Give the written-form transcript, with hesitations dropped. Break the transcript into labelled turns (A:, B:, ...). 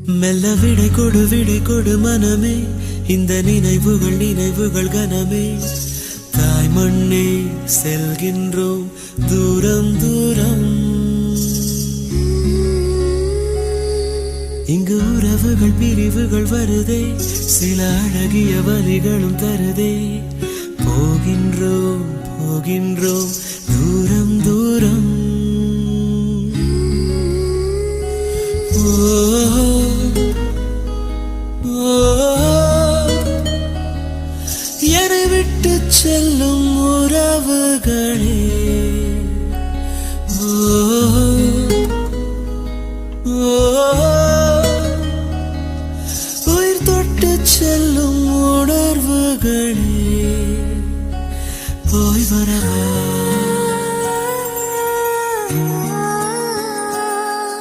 A: மெல்ல விடை கொடு மனமே, இந்த நினைவுகள் கனமே. தாய் மண்ணே செல்கின்றோம் தூரம் தூரம். இங்கு உறவுகள் பிரிவுகள் வருதே, சில அழகிய வலிகளும் தருதே. போகின்றோம் தூரம் தூரம். என்னை விட்டு செல்லும் உறவுகளே, உயிர் தொட்டு செல்லும் உணர்வுகளே.